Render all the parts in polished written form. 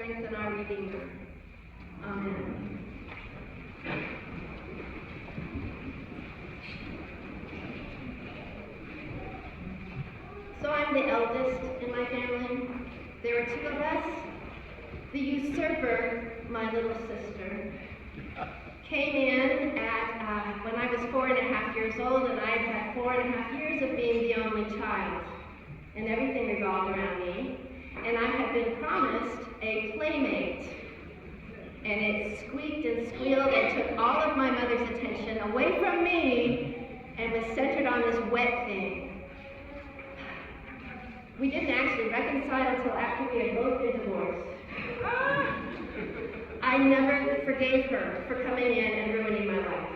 strength and our Redeemer. Amen. So I'm the eldest in my family. There are two of us. The usurper, my little sister, came in at when I was 4.5 years old, and I'd had 4.5 years of being the only child. And everything revolved around me. And I had been promised a playmate. And it squeaked and squealed and took all of my mother's attention away from me and was centered on this wet thing. We didn't actually reconcile until after we had both been divorced. I never forgave her for coming in and ruining my life.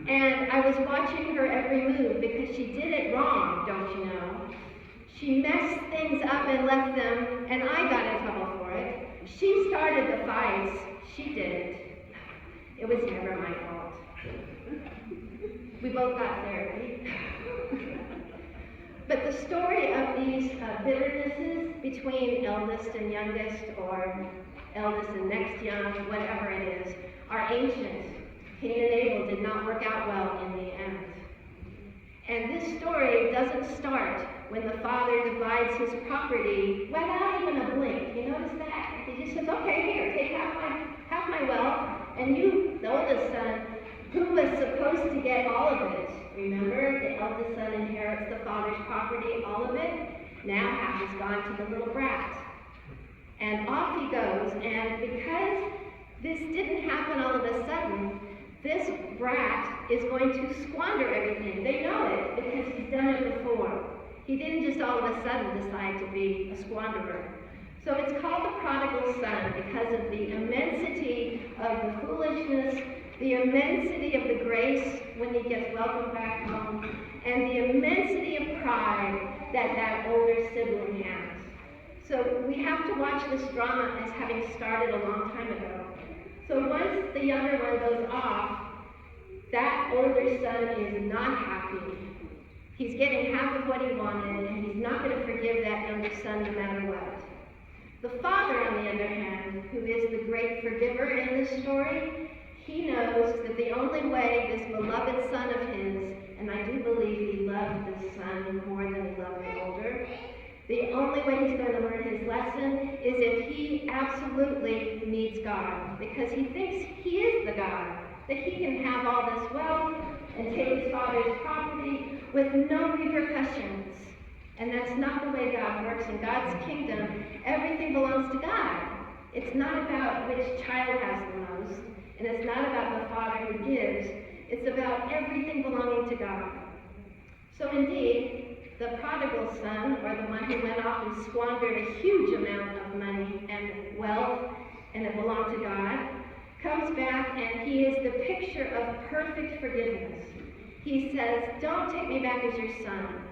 And I was watching her every move because she did it wrong, don't you know? She messed things up and left them, and I got in trouble for it. She started the fights. She didn't. It was never my fault. We both got therapy. But the story of these bitternesses between eldest and youngest, or eldest and next young, whatever it is, are ancient. Cain and Abel did not work out well in the end. And this story doesn't start when the father divides his property without even a blink. You notice that? He just says, okay, here, take half my wealth, and you, the oldest son, who was supposed to get all of it. Remember, the eldest son inherits the father's property, all of it. Now half is gone to the little brat. And off he goes, and because this didn't happen all of a sudden, this brat is going to squander everything. They know it because he's done it before. He didn't just all of a sudden decide to be a squanderer. So it's called the prodigal son because of the immensity of the foolishness, the immensity of the grace when he gets welcomed back home, and the immensity of pride that that older sibling has. So we have to watch this drama as having started a long time ago. So once the younger one goes off, that older son is not happy. He's getting half of what he wanted, and he's not going to forgive that younger son no matter what. The father, on the other hand, who is the great forgiver in this story, he knows that the only way this beloved son of his, and I do believe he loved this son more than he loved the older, the only way he's going to learn his lesson is if he absolutely needs God, because he thinks he is the God, that he can have all this wealth and take his father's property with no repercussions. And that's not the way God works. In God's kingdom, everything belongs to God. It's not about which child has the most, and it's not about the father who gives. It's about everything belonging to God. So indeed, the prodigal son, or the one who went off and squandered a huge amount of money and wealth, and it belonged to God, comes back, and he is the picture of perfect forgiveness. He says, don't take me back as your son.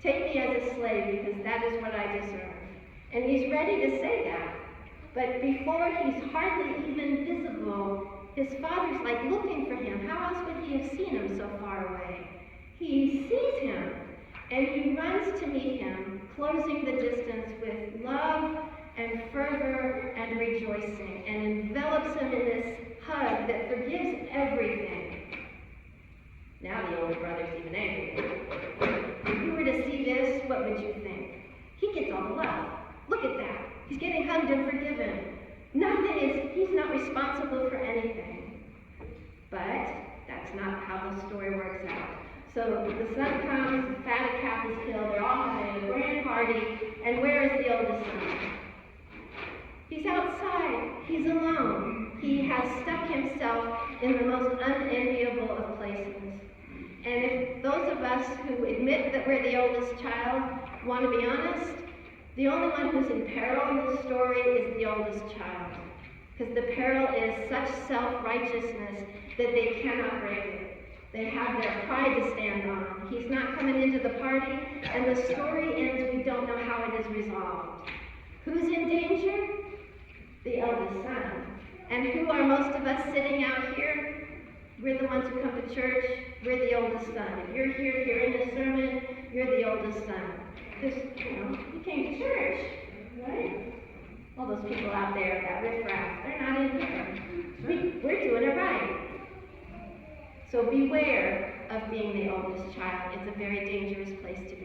Take me as a slave, because that is what I deserve. And he's ready to say that. But before he's hardly even visible, his father's like looking for him. How else would he have seen him so far away? He sees him, and he runs to meet him, closing the distance with love and fervor and rejoicing, and envelops him in this hug that forgives everything. Now the older brother's even angry. If you were to see this, what would you think? He gets all the love. Look at that. He's getting hugged and forgiven. He's not responsible for anything. But that's not how the story works out. So the son comes, the fatted calf is killed, they're all having a grand party, and where is the oldest son? He's outside. He's alone. He has stuck himself in the most unenviable of places. And if those of us who admit that we're the oldest child want to be honest, the only one who's in peril in this story is the oldest child. Because the peril is such self-righteousness that they cannot break it. They have their pride to stand on. He's not coming into the party, and the story ends, we don't know how it is resolved. Who's in danger? The eldest son. And who are most of us sitting out here? We're the ones who come to church. We're the oldest son. If you're here hearing this sermon, you're the oldest son. Because, you came to church, right? All those people out there, that riffraff, they're not in here. We're doing it right. So beware of being the oldest child. It's a very dangerous place to